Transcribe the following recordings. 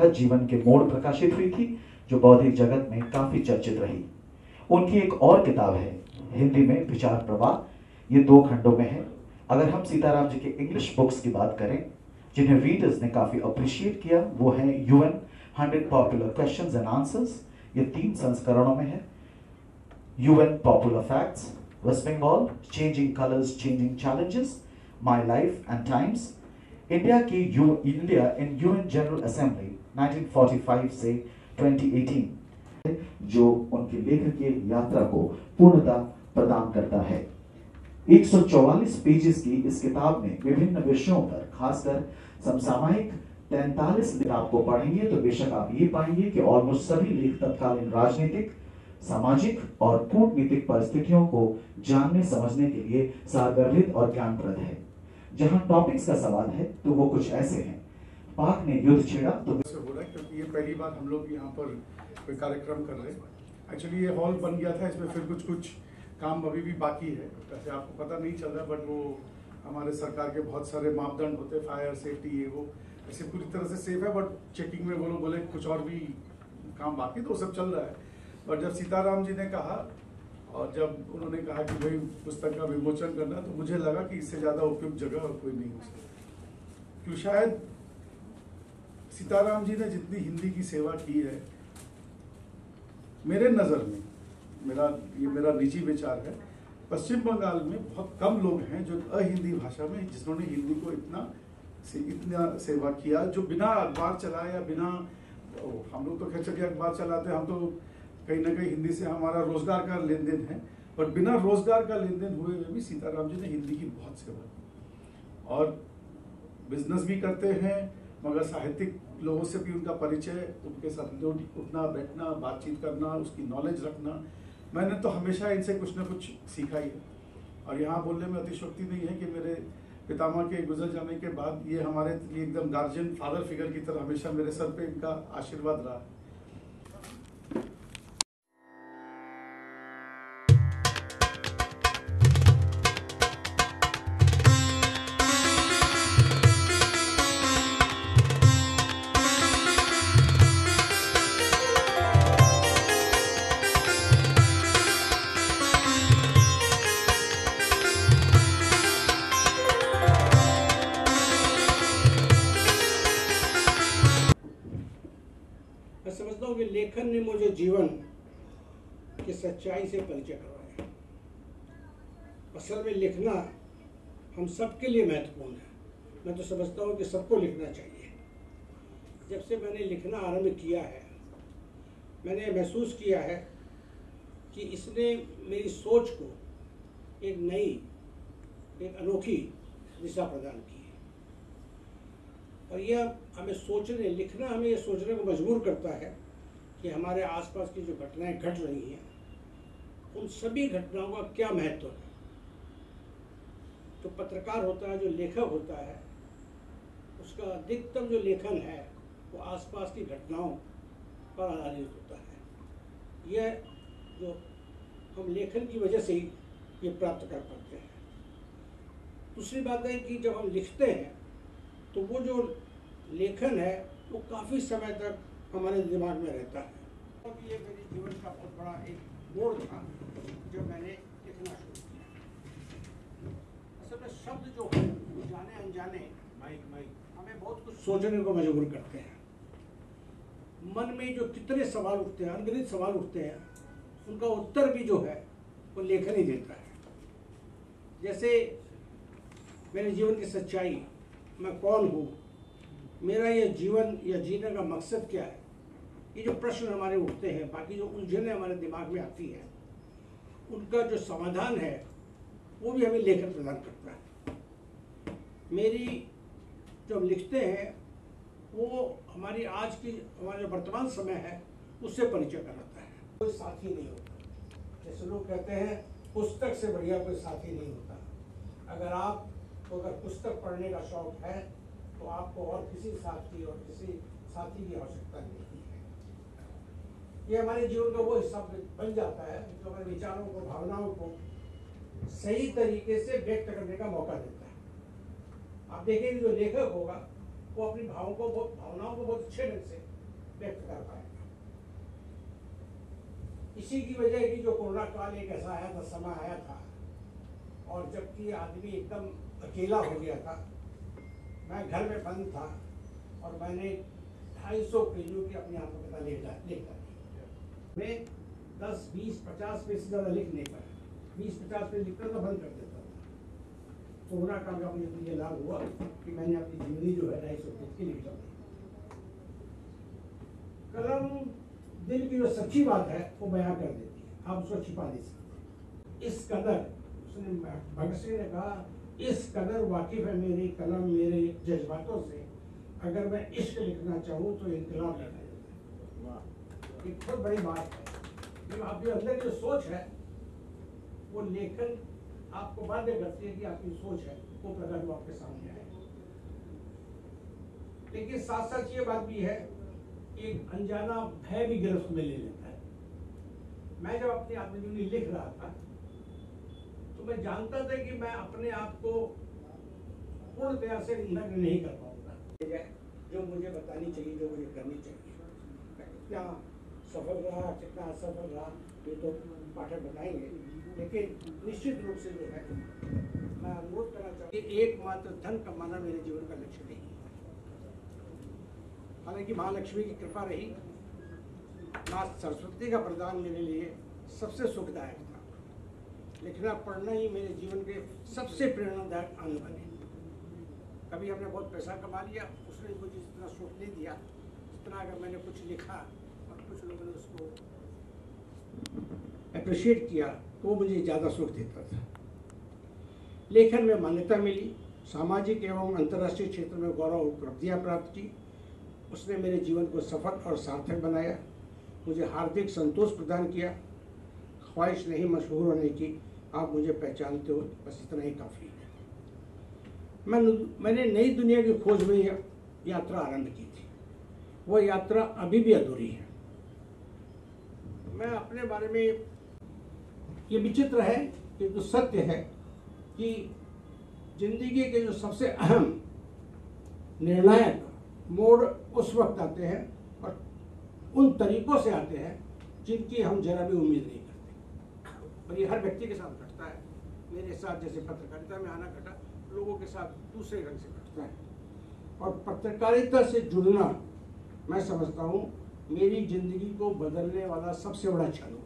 अनहद जीवन के मोड़ प्रकाशित हुई थी, जो बौद्धिक जगत में काफी चर्चित रही। उनकी एक और किताब है हिंदी में विचार प्रवाह, ये 2 खंडों में है। अगर हम सीताराम जी के इंग्लिश बुक्स की बात करें जिन्हें रीडर्स ने काफी अप्रिशिएट किया, वो है UN 100 popular questions and answers, ये 3 संस्करणों में है। UN popular facts, West Bengal, changing colours changing challenges, my life and times, India in UN general assembly 1945 से 2018, जो उनकी लेखकीय यात्रा को पूर्णता प्रदान करता है। 144 पेजेस की इस किताब में विभिन्न विषयों पर, खासकर समसामयिक 43 लेख आपको पढ़ेंगे तो बेशक आप ये पाएंगे कि ऑलमोस्ट सभी लेख तत्कालीन राजनीतिक, सामाजिक और कूटनीतिक परिस्थितियों को जानने समझने के लिए सारगर्भित और ज्ञानप्रद है। जहां टॉपिक्स का सवाल है तो वो कुछ ऐसे हैं। पाक ने युद्ध छेड़ा तो हो रहा है क्योंकि ये पहली बार हम लोग यहाँ पर कोई कार्यक्रम कर रहे हैं। एक्चुअली ये हॉल बन गया था, इसमें फिर कुछ काम अभी भी बाकी है। वैसे आपको पता नहीं चल रहा, बट वो हमारे सरकार के बहुत सारे मापदंड होते हैं, फायर सेफ्टी, ये वो ऐसे पूरी तरह से सेफ है, बट चेकिंग में वो लोग बोले कुछ और भी काम बाकी, तो वो सब चल रहा है। बट जब सीताराम जी ने कहा और जब उन्होंने कहा कि भाई पुस्तक का विमोचन करना, तो मुझे लगा कि इससे ज़्यादा उपयुक्त जगह और कोई नहीं हो सकती। क्यों, शायद सीताराम जी ने जितनी हिंदी की सेवा की है, मेरे नज़र में, मेरा निजी विचार है, पश्चिम बंगाल में बहुत कम लोग हैं जो अहिंदी भाषा में जिन्होंने हिंदी को इतना सेवा किया, जो बिना अखबार चलाए या बिना, हम लोग तो खैर चलिए अखबार चलाते हैं, हम तो कहीं ना कहीं हिंदी से हमारा रोजगार का लेन देन है, पर बिना रोजगार का लेन देन हुए भी सीताराम जी ने हिंदी की बहुत सेवा की। और बिजनेस भी करते हैं, मगर साहित्यिक लोगों से भी उनका परिचय, उनके साथ उठना बैठना, बातचीत करना, उसकी नॉलेज रखना, मैंने तो हमेशा इनसे कुछ ना कुछ सीखा ही है। और यहाँ बोलने में अतिशयोक्ति नहीं है कि मेरे पितामह के गुजर जाने के बाद ये हमारे लिए एकदम गार्जियन, फादर फिगर की तरह हमेशा मेरे सर पे इनका आशीर्वाद रहा। मैं समझता हूँ कि लेखन ने मुझे जीवन की सच्चाई से परिचय करवाया। असल में लिखना हम सबके लिए महत्वपूर्ण है। मैं तो समझता हूँ कि सबको लिखना चाहिए। जब से मैंने लिखना आरंभ किया है, मैंने महसूस किया है कि इसने मेरी सोच को एक नई, एक अनोखी दिशा प्रदान की है। और यह हमें सोचने, लिखना हमें यह सोचने को मजबूर करता है कि हमारे आसपास की जो घटनाएं घट रही हैं, उन सभी घटनाओं का क्या महत्व है। जो पत्रकार होता है, जो लेखक होता है, उसका अधिकतम जो लेखन है वो आसपास की घटनाओं पर आधारित होता है। यह जो हम लेखन की वजह से ही ये प्राप्त कर पाते हैं। दूसरी बात है कि जब हम लिखते हैं तो वो जो लेखन है वो काफ़ी समय तक हमारे दिमाग में रहता है। और ये मेरे जीवन का बहुत बड़ा एक मोड़ था जब मैंने लिखना शुरू किया। असल में शब्द जो है जाने अनजाने हमें बहुत कुछ सोचने को मजबूर करते हैं। मन में जो कितने सवाल उठते हैं, अनगिनत सवाल उठते हैं, उनका उत्तर भी जो है वो लेखन ही देता है। जैसे मेरे जीवन की सच्चाई, मैं कौन हूँ, मेरा ये जीवन या जीने का मकसद क्या है, ये जो प्रश्न हमारे उठते हैं, बाकी जो उलझनें हमारे दिमाग में आती हैं, उनका जो समाधान है वो भी हमें लेखन प्रदान करता है। मेरी जो हम लिखते हैं वो हमारी आज की, हमारा जो वर्तमान समय है उससे परिचय कराता है। कोई साथी नहीं होता। जैसे लोग कहते हैं पुस्तक से बढ़िया कोई साथी नहीं होता। अगर आपको अगर पुस्तक पढ़ने का शौक है तो आपको और किसी साथी की आवश्यकता नहीं है। ये हमारे जीवन का वो हिस्सा बन जाता है जो हमारे विचारों को, भावनाओं को सही तरीके से व्यक्त करने का मौका देता है। आप देखेंगे जो लेखक होगा वो अपनी भावनाओं को बहुत अच्छे ढंग से व्यक्त कर पाएगा। इसी की वजह है कि जो कोरोना काल एक ऐसा आया था, समय आया था, और जबकि आदमी एकदम अकेला हो गया था, मैं घर में बंद था और मैंने 250 पेजों की अपनी आत्मकथा लिख डाली। मैं 10, 20, 50 पेज से ज़्यादा लिख नहीं पाया। 20-50 पेज लिखता तो बंद कर देता था। कोरोना काल का मुझे ये लाभ हुआ कि मैंने अपनी जिंदगी जो है 250 पेज की लिख डाली। कलम दिल की जो सच्ची बात है वो बयां कर देती है, आप उसको छिपा नहीं सकते। इस कदर, उसने भगत सिंह ने कहा, इस कदर वाकिफ है मेरी कलम मेरे जज्बातों से, अगर मैं इश्क लिखना चाहूँ तो इनकलाब लिखना चाहता है। ये बहुत बड़ी बात है। लेकिन आपके अंदर की जो सोच है वो लेखन आपको बाध्य करती है कि आपकी सोच है वो प्रकट वो आपके सामने आए। लेकिन साथ साथ ये बात भी है, एक अनजाना भय भी गिरफ्त में ले लेता है। मैं जब अपनी आत्मजीवनी लिख रहा था तो मैं जानता था कि मैं अपने आप को पूर्णतया से नग्न नहीं कर पाऊंगा। जो मुझे बतानी चाहिए, जो मुझे करनी चाहिए, कितना सफल रहा, कितना असफल रहा, ये तो पाठक बताएंगे। लेकिन निश्चित रूप से जो है मैं अनुरोध करना चाहूँगा, एकमात्र धन कमाना मेरे जीवन का लक्ष्य नहीं है। हालांकि महालक्ष्मी की कृपा रही, माँ सरस्वती का प्रदान मेरे लिए सबसे सुखदायक था। लिखना पढ़ना ही मेरे जीवन के सबसे प्रेरणादायक अंग बने। कभी हमने बहुत पैसा कमा लिया, उसने मुझे जितना सुख नहीं दिया, जितना अगर मैंने कुछ लिखा और कुछ लोगों ने उसको अप्रिशिएट किया तो वो मुझे ज़्यादा सुख देता था। लेखन में मान्यता मिली, सामाजिक एवं अंतर्राष्ट्रीय क्षेत्र में गौरव उपलब्धियाँ प्राप्त की। उसने मेरे जीवन को सफल और सार्थक बनाया, मुझे हार्दिक संतोष प्रदान किया। ख्वाहिश नहीं मशहूर होने की, आप मुझे पहचानते हो, बस इतना ही काफ़ी है। मैंने नई दुनिया की खोज में यात्रा आरंभ की थी। वो यात्रा अभी भी अधूरी है। मैं अपने बारे में, ये विचित्र है कि जो सत्य है कि जिंदगी के जो सबसे अहम निर्णायक मोड़ उस वक्त आते हैं और उन तरीकों से आते हैं जिनकी हम जरा भी उम्मीद नहीं करते। और ये हर व्यक्ति के साथ घटता है। मेरे साथ जैसे पत्रकारिता में आना घटा, लोगों के साथ दूसरे ढंग से घटता है। और पत्रकारिता से जुड़ना, मैं समझता हूँ, मेरी जिंदगी को बदलने वाला सबसे बड़ा क्षण हुआ।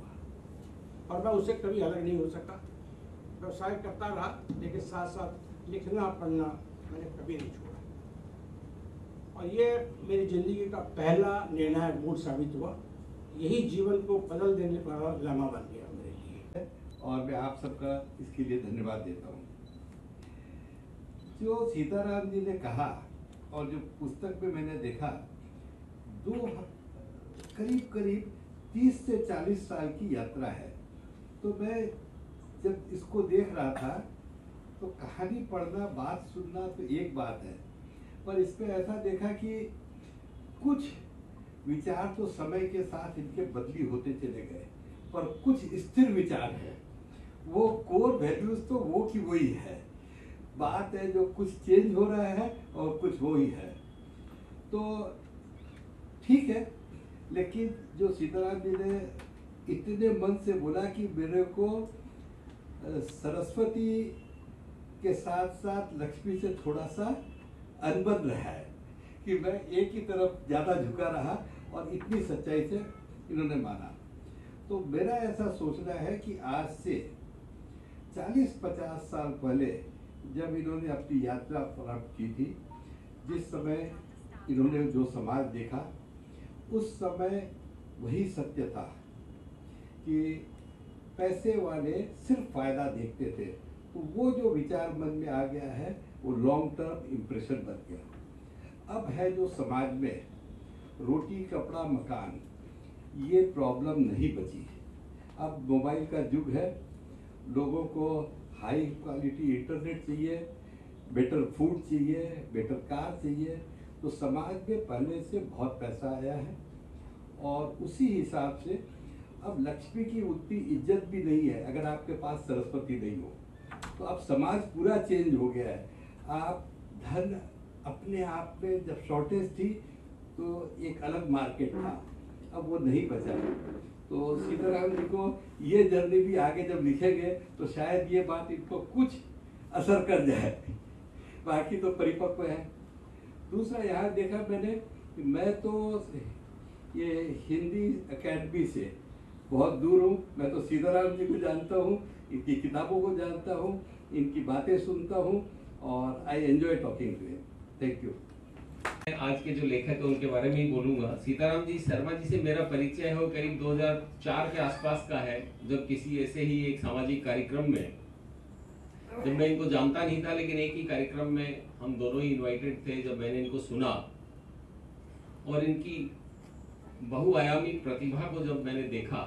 और मैं उससे कभी अलग नहीं हो सका। व्यवसाय करता रहा, लेकिन साथ साथ लिखना पढ़ना मैंने कभी नहीं छोड़ा। और ये मेरी जिंदगी का पहला निर्णायक मोड़ साबित हुआ। यही जीवन को बदल देने वाला लम्हा बन गया मेरे लिए। और मैं आप सबका इसके लिए धन्यवाद देता हूँ। जो सीताराम जी ने कहा और जो पुस्तक में मैंने देखा, करीब 30 से 40 साल की यात्रा है। तो मैं जब इसको देख रहा था तो कहानी पढ़ना, बात सुनना तो एक बात है, पर इसमें ऐसा देखा कि कुछ विचार तो समय के साथ इनके बदली होते चले गए, पर कुछ स्थिर विचार है। वो कोर वैल्यूज तो वो की वही है। बात है जो कुछ चेंज हो रहा है और कुछ वो ही है। तो ठीक है, लेकिन जो सीताराम जी ने इतने मन से बोला कि मेरे को सरस्वती के साथ साथ लक्ष्मी से थोड़ा सा अनबन रहा है कि मैं एक ही तरफ ज़्यादा झुका रहा, और इतनी सच्चाई से इन्होंने माना। तो मेरा ऐसा सोचना है कि आज से 40-50 साल पहले जब इन्होंने अपनी यात्रा प्रारंभ की थी, जिस समय इन्होंने जो समाज देखा, उस समय वही सत्य था कि पैसे वाले सिर्फ फायदा देखते थे। तो वो जो विचार मन में आ गया है वो लॉन्ग टर्म इम्प्रेशन बन गया। अब है जो समाज में रोटी कपड़ा मकान, ये प्रॉब्लम नहीं बची। अब मोबाइल का युग है, लोगों को हाई क्वालिटी इंटरनेट चाहिए, बेटर फूड चाहिए, बेटर कार चाहिए। तो समाज में पहले से बहुत पैसा आया है और उसी हिसाब से अब लक्ष्मी की उतनी इज्जत भी नहीं है अगर आपके पास सरस्वती नहीं हो। तो अब समाज पूरा चेंज हो गया है। आप धन अपने आप में जब शॉर्टेज थी तो एक अलग मार्केट था, अब वो नहीं बचा। तो सीताराम जी को ये जर्नी भी आगे जब लिखेंगे तो शायद ये बात इनको कुछ असर कर जाए, बाकी तो परिपक्व है। दूसरा यहाँ देखा मैंने, मैं तो ये हिंदी एकेडमी से बहुत दूर हूँ। मैं तो सीताराम जी को जानता हूँ, इनकी किताबों को जानता हूँ, इनकी बातें सुनता हूँ और I enjoy talking to him. Thank you. आज के जो लेखक है उनके बारे में ही बोलूंगा। सीताराम जी शर्मा जी से मेरा परिचय हो करीब 2004 के आसपास का है, जब किसी ऐसे ही एक सामाजिक कार्यक्रम में, जब मैं इनको जानता नहीं था लेकिन एक ही कार्यक्रम में हम दोनों ही इनवाइटेड थे, जब मैंने इनको सुना और इनकी बहुआयामी प्रतिभा को जब मैंने देखा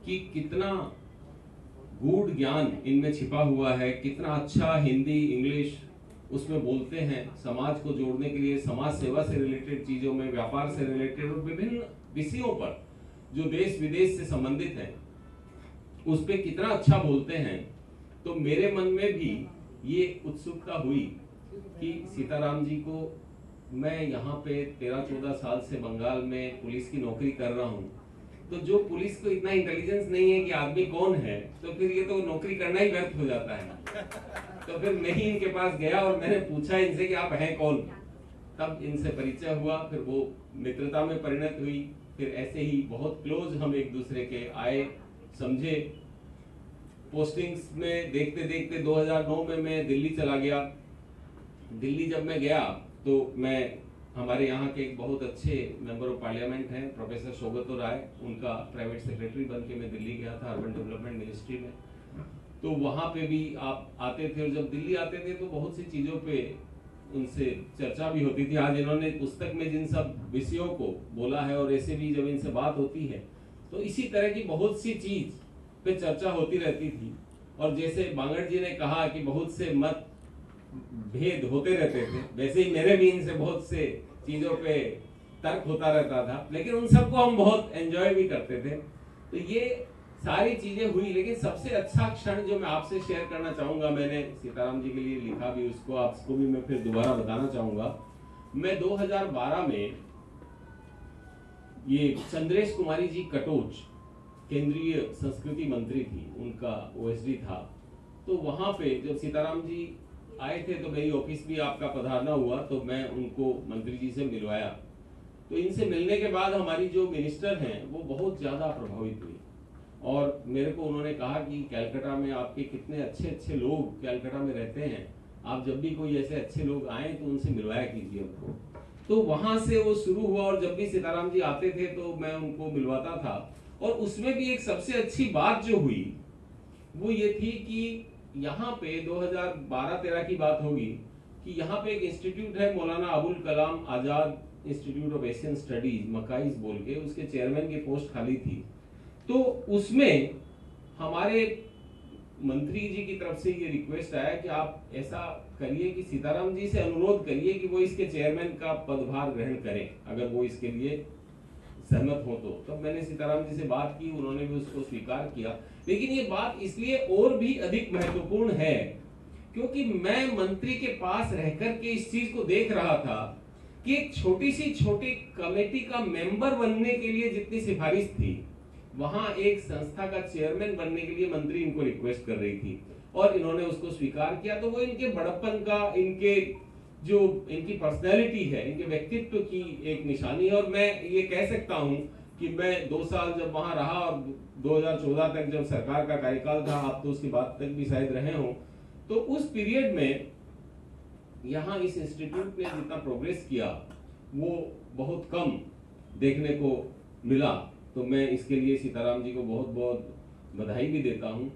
कि कितना गूढ़ ज्ञान इनमें छिपा हुआ है, कितना अच्छा हिंदी इंग्लिश उसमें बोलते हैं, समाज को जोड़ने के लिए, समाज सेवा से रिलेटेड चीजों में, व्यापार से रिलेटेड और विभिन्न विषयों पर जो देश विदेश से संबंधित हैं उस पे कितना अच्छा बोलते हैं। तो मेरे मन में भी ये उत्सुकता हुई कि सीताराम जी को, मैं यहाँ पे 13-14 साल से बंगाल में पुलिस की नौकरी कर रहा हूँ, तो जो पुलिस को इतना इंटेलिजेंस नहीं है कि आदमी कौन है, तो फिर ये तो नौकरी करना ही व्यर्थ हो जाता है। तो फिर मैं ही इनके पास गया और मैंने पूछा इनसे कि आप हैं कौन। तब इनसे परिचय हुआ, फिर वो मित्रता में परिणत हुई, फिर ऐसे ही बहुत क्लोज हम एक दूसरे के आए, समझे। पोस्टिंग्स में देखते देखते 2009 में मैं दिल्ली चला गया। दिल्ली जब मैं गया तो मैं, हमारे यहाँ के एक बहुत अच्छे मेंबर ऑफ पार्लियामेंट हैं प्रोफेसर सौगतो राय, उनका प्राइवेट सेक्रेटरी बन के मैं दिल्ली गया था अर्बन डेवलपमेंट मिनिस्ट्री में। तो वहाँ पे भी आप आते थे और जब दिल्ली आते थे तो बहुत सी चीज़ों पे उनसे चर्चा भी होती थी। आज इन्होंने पुस्तक में जिन सब विषयों को बोला है और ऐसे भी जब इनसे बात होती है तो इसी तरह की बहुत सी चीज पे चर्चा होती रहती थी। और जैसे बांगड़ जी ने कहा कि बहुत से मत भेद होते रहते थे, वैसे ही मेरे भी इनसे बहुत से चीजों पे तर्क होता रहता था, लेकिन उन सबको हम बहुत एंजॉय भी करते थे। तो ये सारी चीजें हुई, लेकिन सबसे अच्छा क्षण जो मैं आपसे शेयर करना चाहूंगा, मैंने सीताराम जी के लिए लिखा भी, उसको आपको भी मैं फिर दोबारा बताना चाहूंगा। मैं 2012 में, ये चंद्रेश कुमारी जी कटोच केंद्रीय संस्कृति मंत्री थी, उनका ओएसडी था, तो वहां पे जब सीताराम जी आए थे तो मेरी ऑफिस भी आपका पधारना हुआ, तो मैं उनको मंत्री जी से मिलवाया। तो इनसे मिलने के बाद हमारी जो मिनिस्टर हैं वो बहुत ज्यादा प्रभावित हुई और मेरे को उन्होंने कहा कि कैलकाटा में आपके कितने अच्छे अच्छे लोग कैलकाटा में रहते हैं, आप जब भी कोई ऐसे अच्छे लोग आए तो उनसे मिलवाया कीजिए उनको। तो वहां से वो शुरू हुआ और जब भी सीताराम जी आते थे तो मैं उनको मिलवाता था। और उसमें भी एक सबसे अच्छी बात जो हुई वो ये थी कि यहाँ पे 2012-13 की बात होगी कि यहाँ पे एक इंस्टीट्यूट है Maulana Abul Kalam Azad institute of Asian studies, मकाइज बोल के, उसके चेयरमैन की पोस्ट खाली थी। तो उसमें हमारे मंत्री जी की तरफ से ये रिक्वेस्ट आया कि आप ऐसा करिए कि सीताराम जी से अनुरोध करिए कि वो इसके चेयरमैन का पदभार ग्रहण करें, अगर वो इसके लिए सहमत हो तो। तब मैंने सीताराम जी से बात की, उन्होंने भी उसको स्वीकार किया। लेकिन ये बात इसलिए और भी अधिक महत्वपूर्ण है क्योंकि मैं मंत्री के पास रहकर के इस चीज को देख रहा था कि एक छोटी कमेटी का मेंबर बनने के लिए जितनी सिफारिश थी, वहां एक संस्था का चेयरमैन बनने के लिए मंत्री इनको रिक्वेस्ट कर रही थी और इन्होंने उसको स्वीकार किया। तो वो इनके बड़प्पन का, इनके जो इनकी पर्सनैलिटी है, इनके व्यक्तित्व की एक निशानी है। और मैं ये कह सकता हूं कि मैं 2 साल जब वहां रहा और 2014 तक जब सरकार का कार्यकाल था, आप तो उसके बाद तक भी शायद रहे हो, तो उस पीरियड में यहाँ इस इंस्टीट्यूट ने जितना प्रोग्रेस किया वो बहुत कम देखने को मिला। तो मैं इसके लिए सीताराम जी को बहुत बहुत बधाई भी देता हूँ।